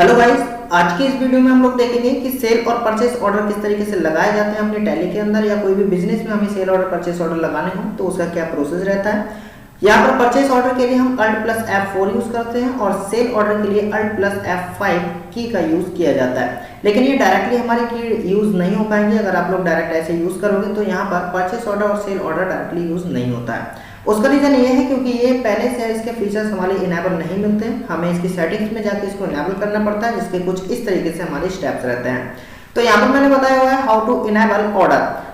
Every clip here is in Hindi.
हेलो गाइस, आज की इस वीडियो में हम लोग देखेंगे कि सेल और परचेस ऑर्डर किस तरीके से लगाए जाते हैं अपने टैली के अंदर, या कोई भी बिजनेस में हमें सेल ऑर्डर परचेस ऑर्डर लगाने हो तो उसका क्या प्रोसेस रहता है। यहाँ पर परचेस ऑर्डर के लिए हम Alt+F4 यूज करते हैं और सेल ऑर्डर के लिए Alt+F5 की का यूज किया जाता है। लेकिन ये डायरेक्टली हमारे की यूज नहीं हो पाएंगे। अगर आप लोग डायरेक्ट ऐसे यूज करोगे तो यहाँ पर परचेस ऑर्डर और सेल ऑर्डर डायरेक्टली यूज नहीं होता है। उसका रीजन ये है क्योंकि ये पहले से इसके फीचर्स हमारे इनेबल नहीं मिलते हैं, हमें इसकी सेटिंग्स में जाके इसको इनेबल करना पड़ता है, जिसके कुछ इस तरीके से हमारे स्टेप्स रहते हैं। तो यहाँ पर मैंने बताया हुआ है हाउ टू इनेबल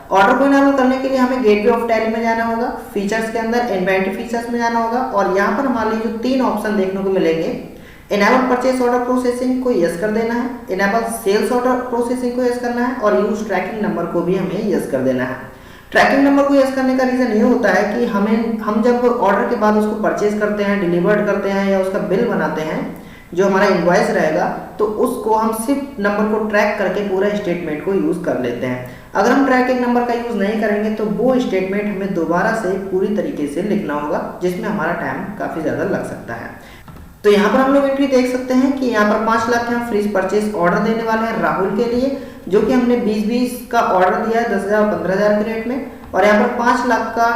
ऑर्डर को इनेबल करने के लिए हमें गेटवे ऑफ टैली में जाना होगा, फीचर्स के अंदर इन्वेंटरी फीचर्स में जाना होगा और यहाँ पर हमारे लिए जो तीन ऑप्शन देखने को मिलेंगे, इनेबल परचेस ऑर्डर प्रोसेसिंग को यस कर देना है, इनेबल सेल्स ऑर्डर प्रोसेसिंग को यस करना है और यूज ट्रैकिंग नंबर को भी हमें यस कर देना है। ट्रैकिंग नंबर को यस करने का रीजन ये होता है कि हम जब ऑर्डर के बाद उसको परचेज करते हैं, डिलीवर्ड करते हैं या उसका बिल बनाते हैं, जो हमारा इनवॉइस रहेगा, तो उसको हम सिर्फ नंबर को ट्रैक करके पूरा स्टेटमेंट को यूज कर लेते हैं। अगर हम ट्रैकिंग नंबर का यूज नहीं करेंगे तो वो स्टेटमेंट हमें दोबारा से पूरी तरीके से लिखना होगा, जिसमें हमारा टाइम काफी ज्यादा लग सकता है। तो यहाँ पर हम लोग एंट्री देख सकते हैं कि यहाँ पर 5 लाख के हम फ्रीज परचेस ऑर्डर देने वाले हैं राहुल के लिए, जो कि हमने 20-20 का ऑर्डर दिया है 10,000 और 15,000 के रेट में। और यहाँ पर 5 लाख का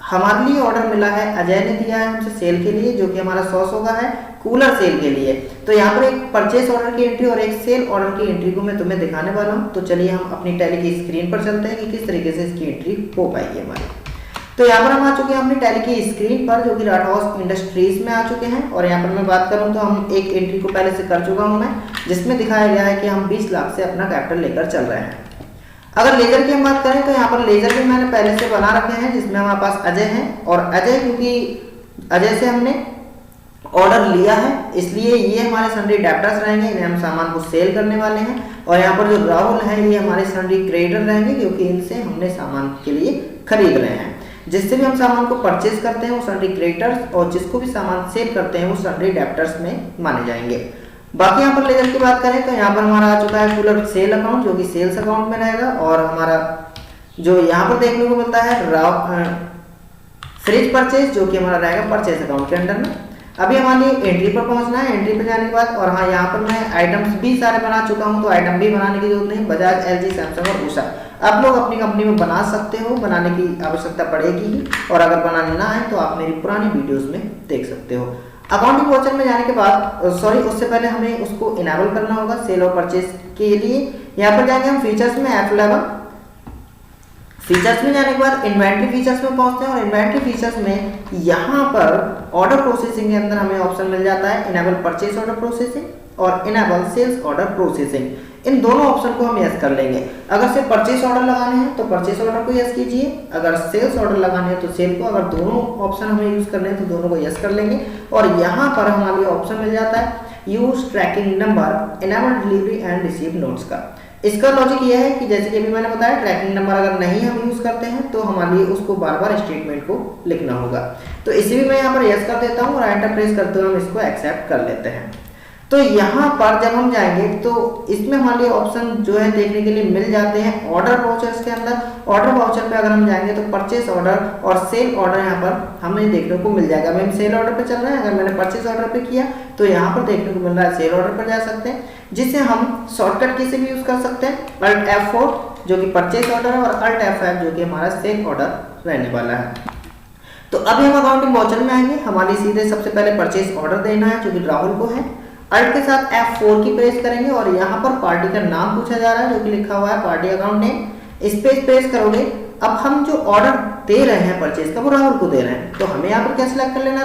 हमारे लिए ऑर्डर मिला है, अजय ने दिया है हमसे सेल के लिए, जो कि हमारा 100 का है कूलर सेल के लिए। तो यहाँ पर एक परचेस ऑर्डर की एंट्री और एक सेल ऑर्डर की एंट्री को मैं तुम्हें दिखाने वाला हूँ। तो चलिए हम अपनी टैली की स्क्रीन पर चलते हैं कि किस तरीके से इसकी एंट्री हो पाएगी हमारी। तो यहाँ पर हम आ चुके हैं अपनी टैली की स्क्रीन पर, जो कि राठौस इंडस्ट्रीज में आ चुके हैं। और यहाँ पर मैं बात करूँ तो हम एक एंट्री को पहले से कर चुका हूँ मैं, जिसमें दिखाया गया है कि हम 20 लाख से अपना कैपिटल लेकर चल रहे हैं। अगर लेजर की हम बात करें तो यहाँ पर लेजर भी मैंने पहले से बना रखे हैं, जिसमें हमारे पास अजय हैं। और अजय, क्योंकि अजय से हमने ऑर्डर लिया है, इसलिए ये हमारे सन्ड्री डेप्टर्स रहेंगे, इन्हें हम सामान को सेल करने वाले हैं। और यहाँ पर जो राहुल है ये हमारे सन्ड्री क्रेडिटर रहेंगे, क्योंकि इनसे हमने सामान के लिए खरीद रहे हैं। जिससे भी हम सामान को परचेज करते हैं वो सन्ड्री क्रेडिटर्स, और जिसको भी सामान सेल करते हैं वो सन्ड्री डेप्टर्स में माने जाएंगे। बाकी यहाँ पर लेजर की बात करें तो यहाँ पर हमारा आ चुका है कूलर सेल अकाउंट, जो कि सेल्स अकाउंट में रहेगा। और हमारा जो यहाँ पर देखने को मिलता है फ्रिज परचेज, जो कि हमारा रहेगा परचेज अकाउंट के अंडर में। अभी हमारे एंट्री पर पहुंचना है, एंट्री पर जाने के बाद, और हाँ यहाँ पर मैं आइटम्स भी सारे बना चुका हूँ, तो आइटम भी बनाने की जरूरत नहीं। बजाज, एलजी, सैमसंग और उषा आप लोग अपनी कंपनी में बना सकते हो, बनाने की आवश्यकता पड़ेगी ही। और अगर बनाने ना आए तो आप मेरी पुरानी वीडियोस में देख सकते हो। अकाउंटिंग वाउचर में जाने के बाद उससे पहले हमें उसको इनेबल करना होगा सेल और परचेज के लिए। यहाँ पर जाएंगे हम फीचर्स में, F11 फीचर्स में जाने के बाद इन्वेंटरी फीचर्स में पहुंचते हैं। और इन्वेंटरी फीचर्स में यहाँ पर ऑर्डर प्रोसेसिंग के अंदर हमें ऑप्शन मिल जाता है इनेबल परचेज ऑर्डर प्रोसेसिंग और इनेबल सेल्स ऑर्डर प्रोसेसिंग। इन दोनों ऑप्शन को हम यस कर लेंगे। अगर सिर्फ परचेस ऑर्डर लगाने हैं तो परचेस ऑर्डर को यस कीजिए, अगर सेल्स ऑर्डर लगाने हैं तो सेल को। अगर दोनों ऑप्शन हमें यूज करने हैं तो दोनों को यस कर लेंगे। और यहाँ पर हमारे लिए ऑप्शन मिल जाता है use tracking number, enable delivery and receive notes का। इसका लॉजिक यह है कि जैसे कि अभी मैंने बताया, ट्रैकिंग नंबर अगर नहीं हम यूज करते हैं तो हमारे लिए उसको बार बार स्टेटमेंट को लिखना होगा। तो इसी भी मैं यहाँ पर यस कर देता हूँ और एंटर प्रेस करते हुए हम इसको एक्सेप्ट कर लेते हैं। तो यहाँ पर जब हम जाएंगे तो इसमें हमारे लिए ऑप्शन जो है देखने के लिए मिल जाते हैं ऑर्डर वाउचर्स के अंदर। ऑर्डर वाउचर पे अगर हम जाएंगे तो परचेस ऑर्डर और सेल ऑर्डर यहाँ पर हमें देखने को मिल जाएगा। हम सेल ऑर्डर पे चल रहे हैं, अगर मैंने परचेस ऑर्डर पे किया तो यहाँ पर देखने को मिल रहा है सेल ऑर्डर पर जा सकते हैं, जिसे हम शॉर्टकट की से भी यूज कर सकते हैं, Alt+F4 जो कि परचेस ऑर्डर है और Alt+F5 जो कि हमारा सेल ऑर्डर रहने वाला है। तो अभी हम अकाउंटिंग वाउचर में आएंगे, हमारी सीधे सबसे पहले परचेस ऑर्डर देना है, जो कि राहुल को है। Alt के साथ F4 की प्रेस करेंगे और यहाँ पर पार्टी का नाम पूछा जा रहा है, जो कि लिखा हुआ है पार्टी अकाउंट नेम। इस पे प्रेस करोगे। अब हम जो ऑर्डर दे रहे हैं परचेज का वो राहुल को दे रहे हैं, तो हमें यहाँ पर क्या सिलेक्ट कर लेना,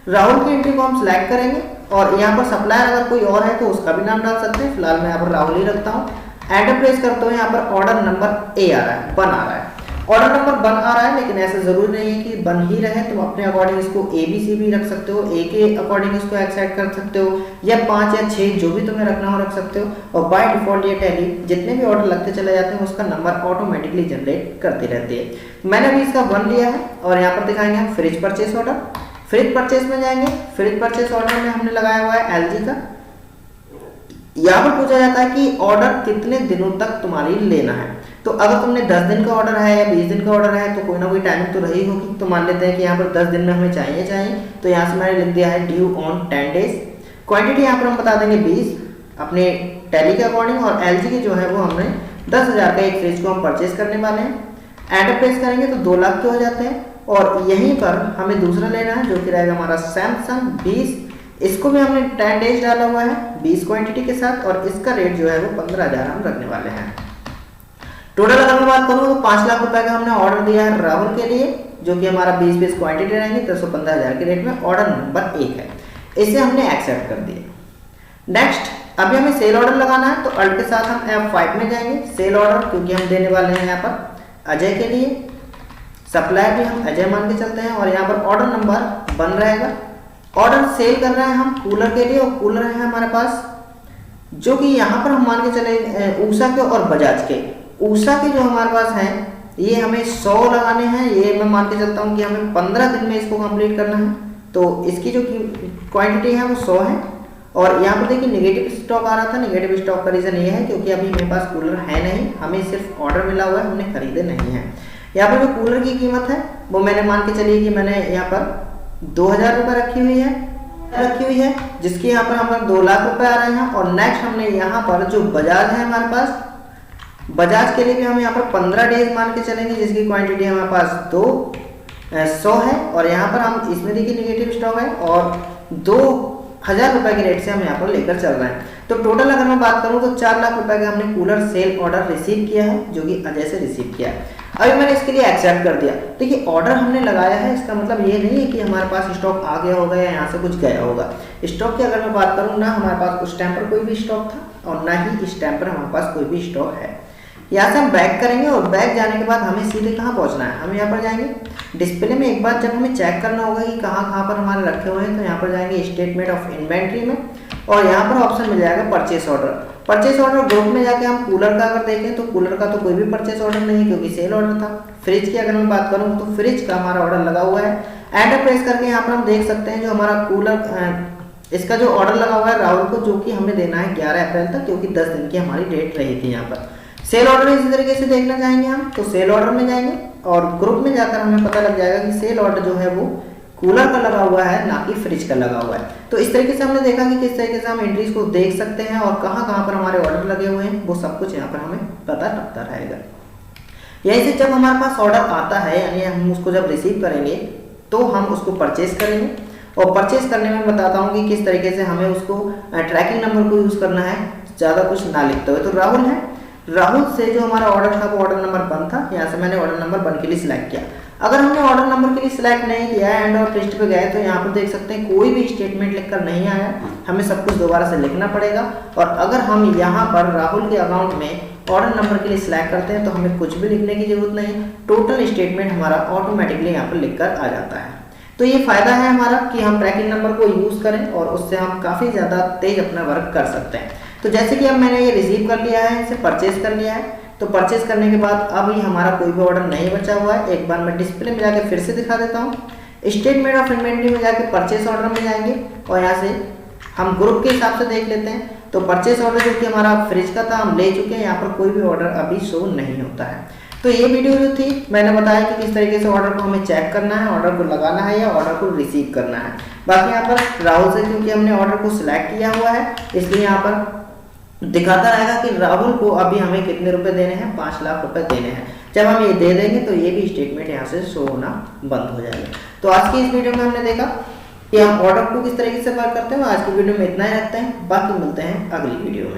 राहुल की एंट्री को हम सिलेक्ट करेंगे। और यहाँ पर सप्लायर अगर कोई और है तो उसका भी नाम डाल सकते हैं, फिलहाल मैं यहाँ पर राहुल ही रखता हूँ। एंटर प्रेस करते हुए यहाँ पर ऑर्डर नंबर ए आ रहा है, बन आ रहा है, ऑर्डर नंबर 1 आ रहा है। लेकिन ऐसा जरूरी नहीं है कि 1 ही रहे, तुम अपने अकॉर्डिंग इसको ABC भी रख सकते हो, A के अकॉर्डिंग इसको एक्सेप्ट कर सकते हो, या 5 या 6 जो भी तुम्हें रखना हो रख सकते हो। और बाय डिफॉल्ट ये टैली जितने भी ऑर्डर लगते चले जाते हैं उसका नंबर ऑटोमेटिकली जनरेट करती रहती है। मैंने अभी इसका 1 लिया है और यहाँ पर दिखाएंगे हम fridge purchase order. Fridge purchase में जाएंगे, फ्रिज परचेस ऑर्डर में हमने लगाया हुआ है LG का। यहाँ पर पूछा जाता है कि ऑर्डर कितने दिनों तक तुम्हारी लेना है। तो अगर तुमने 10 दिन का ऑर्डर है या 20 दिन का ऑर्डर है तो कोई ना कोई टाइमिंग तो रही होगी। तो मान लेते हैं कि यहाँ पर 10 दिन में हमें चाहिए। तो यहाँ से मैंने लिख दिया है ड्यू ऑन 10 डेज। क्वांटिटी यहाँ पर हम बता देंगे 20 अपने टैली के अकॉर्डिंग, और एलजी की जो है वो हमने 10,000 का एक फ्रिज को हम परचेज करने वाले हैं। एंटर प्रेस करेंगे तो 2 लाख के हो जाते हैं। और यहीं पर हमें दूसरा लेना है जो कि रहेगा हमारा सैमसंग 20, इसको भी हमने 10 डेज डाला हुआ है 20 क्वांटिटी के साथ, और इसका रेट जो है वो 15,000 हम रखने वाले हैं। टोटल अगर मैं बात करूँ तो 5 लाख रुपए का हमने ऑर्डर दिया है राहुल के लिए, जो कि हमारा 20 पीस क्वांटिटी रहेंगे, तो 15,000 के रेट में ऑर्डर नंबर 1 है, इसे हमने एक्सेप्ट कर दिया। नेक्स्ट अभी हमें सेल ऑर्डर लगाना है, तो अल्ट के साथ हम F5 में जाएंगे, सेल ऑर्डर, क्योंकि हम देने वाले हैं यहाँ पर अजय के लिए, सप्लायर भी हम अजय मान के चलते हैं, और यहाँ पर ऑर्डर नंबर 1 रहेगा। ऑर्डर सेल कर रहे हैं हम कूलर के लिए, और कूलर है हमारे पास जो कि यहाँ पर हम मान के चले ऊषा के और बजाज के। ऊषा के जो हमारे पास हैं ये हमें 100 लगाने हैं, ये मैं मान के चलता हूँ कि हमें 15 दिन में इसको कंप्लीट करना है, तो इसकी जो क्वांटिटी है वो 100 है। और यहाँ पर देखिए नेगेटिव स्टॉक आ रहा था, नेगेटिव स्टॉक का रीज़न ये है क्योंकि अभी मेरे पास कूलर है नहीं, हमें सिर्फ ऑर्डर मिला हुआ है, हमने खरीदे नहीं है। यहाँ पर जो कूलर की कीमत है वो मैंने मान के चलिए कि मैंने यहाँ पर 2,000 रुपये रखी हुई है, जिसकी यहाँ पर हमारे 2 लाख रुपए आ रहे हैं। और नेक्स्ट हमने यहाँ पर जो बजाज है हमारे पास, बजाज के लिए भी हम यहाँ पर 15 डेज मान के चलेंगे, जिसकी क्वांटिटी हमारे पास 100 है। और यहाँ पर हम इसमें देखिए नेगेटिव स्टॉक है, और 2,000 रुपए के रेट से हम यहाँ पर लेकर चल रहे हैं। तो टोटल अगर मैं बात करूँ तो 4 लाख रुपए का हमने कूलर सेल ऑर्डर रिसीव किया है, जो कि अजय से रिसीव किया है। अभी मैंने इसके लिए एक्सेप्ट कर दिया। देखिए ऑर्डर हमने लगाया है, इसका मतलब ये नहीं है कि हमारे पास स्टॉक आ गया होगा या यहाँ से कुछ गया होगा। स्टॉक की अगर मैं बात करूँ ना, हमारे पास उस टाइम पर कोई भी स्टॉक था और ना ही इस टाइम पर हमारे पास कोई भी स्टॉक है। यहाँ से हम बैक करेंगे, और बैक जाने के बाद हमें सीधे कहाँ पहुँचना है, हम यहाँ पर जाएंगे डिस्प्ले में। एक बार जब हमें चेक करना होगा कि कहाँ पर हमारे रखे हुए हैं, तो यहाँ पर जाएंगे स्टेटमेंट ऑफ इन्वेंट्री में, और यहाँ पर ऑप्शन मिल जाएगा purchase order. Purchase order group में जाके हम कूलर का अगर देखें तो कूलर का तो कोई भी परचेस ऑर्डर नहीं है क्योंकि सेल ऑर्डर था। फ्रिज की अगर मैं बात करूँ तो फ्रिज का हमारा ऑर्डर लगा हुआ है। एंटर प्रेस करके यहाँ पर हम देख सकते हैं जो हमारा कूलर इसका जो ऑर्डर लगा हुआ है राहुल को, जो कि हमें देना है 11 अप्रैल तक, क्योंकि 10 दिन की हमारी डेट रही थी। यहाँ पर सेल ऑर्डर इसी तरीके से देखना चाहेंगे हम, तो सेल ऑर्डर में जाएंगे और ग्रुप में जाकर हमें पता लग जाएगा कि सेल ऑर्डर जो है वो कूलर का लगा हुआ है, ना कि फ्रिज का लगा हुआ है। तो इस तरीके से हमने देखा कि किस तरीके से हम एंट्रीज को देख सकते हैं और कहाँ पर हमारे ऑर्डर लगे हुए हैं, वो सब कुछ यहाँ पर हमें पता लगता रहेगा। यहीं से जब हमारे पास ऑर्डर आता है, यानी हम उसको जब रिसीव करेंगे तो हम उसको परचेज करेंगे, और परचेज करने में बताता हूँ कि किस तरीके से हमें उसको ट्रैकिंग नंबर को यूज़ करना है, ज़्यादा कुछ ना लिखते हुए। तो राहुल है, राहुल से जो हमारा ऑर्डर था वो ऑर्डर नंबर 1 था, यहाँ से मैंने ऑर्डर नंबर 1 के लिए सिलेक्ट किया। अगर हमने ऑर्डर नंबर के लिए सिलेक्ट नहीं किया है एंड और लिस्ट पे गए तो यहाँ पर देख सकते हैं कोई भी स्टेटमेंट लिखकर नहीं आया, हमें सब कुछ दोबारा से लिखना पड़ेगा। और अगर हम यहाँ पर राहुल के अकाउंट में ऑर्डर नंबर के लिए सिलेक्ट करते हैं तो हमें कुछ भी लिखने की जरूरत नहीं, टोटल स्टेटमेंट हमारा ऑटोमेटिकली यहाँ पर लिखकर आ जाता है। तो ये फायदा है हमारा कि हम ट्रैकिंग नंबर को यूज़ करें और उससे हम काफ़ी ज़्यादा तेज अपना वर्क कर सकते हैं। तो जैसे कि अब मैंने ये रिसीव कर लिया है, इसे परचेज कर लिया है, तो परचेज करने के बाद अभी हमारा कोई भी ऑर्डर नहीं बचा हुआ है। एक बार मैं डिस्प्ले में जाके फिर से दिखा देता हूँ। स्टेटमेंट ऑफ इन्वेंट्री में जाके परचेज ऑर्डर में जाएंगे और यहाँ से हम ग्रुप के हिसाब से देख लेते हैं। तो परचेज ऑर्डर जो कि हमारा फ्रिज का था हम ले चुके हैं, यहाँ पर कोई भी ऑर्डर अभी शो नहीं होता है। तो ये वीडियो जो थी मैंने बताया कि किस तरीके से ऑर्डर को हमें चेक करना है, ऑर्डर को लगाना है या ऑर्डर को रिसीव करना है। बाकी यहाँ पर राहुल से क्योंकि हमने ऑर्डर को सिलेक्ट किया हुआ है इसलिए यहाँ पर दिखाता रहेगा कि राहुल को अभी हमें कितने रुपए देने हैं, 5 लाख रुपए देने हैं। जब हम ये दे देंगे तो ये भी स्टेटमेंट यहाँ से शो होना बंद हो जाएगा। तो आज की इस वीडियो में हमने देखा कि हम ऑर्डर को किस तरीके से वर्क करते हैं। आज की वीडियो में इतना ही रखते हैं, बाकी मिलते हैं अगली वीडियो में।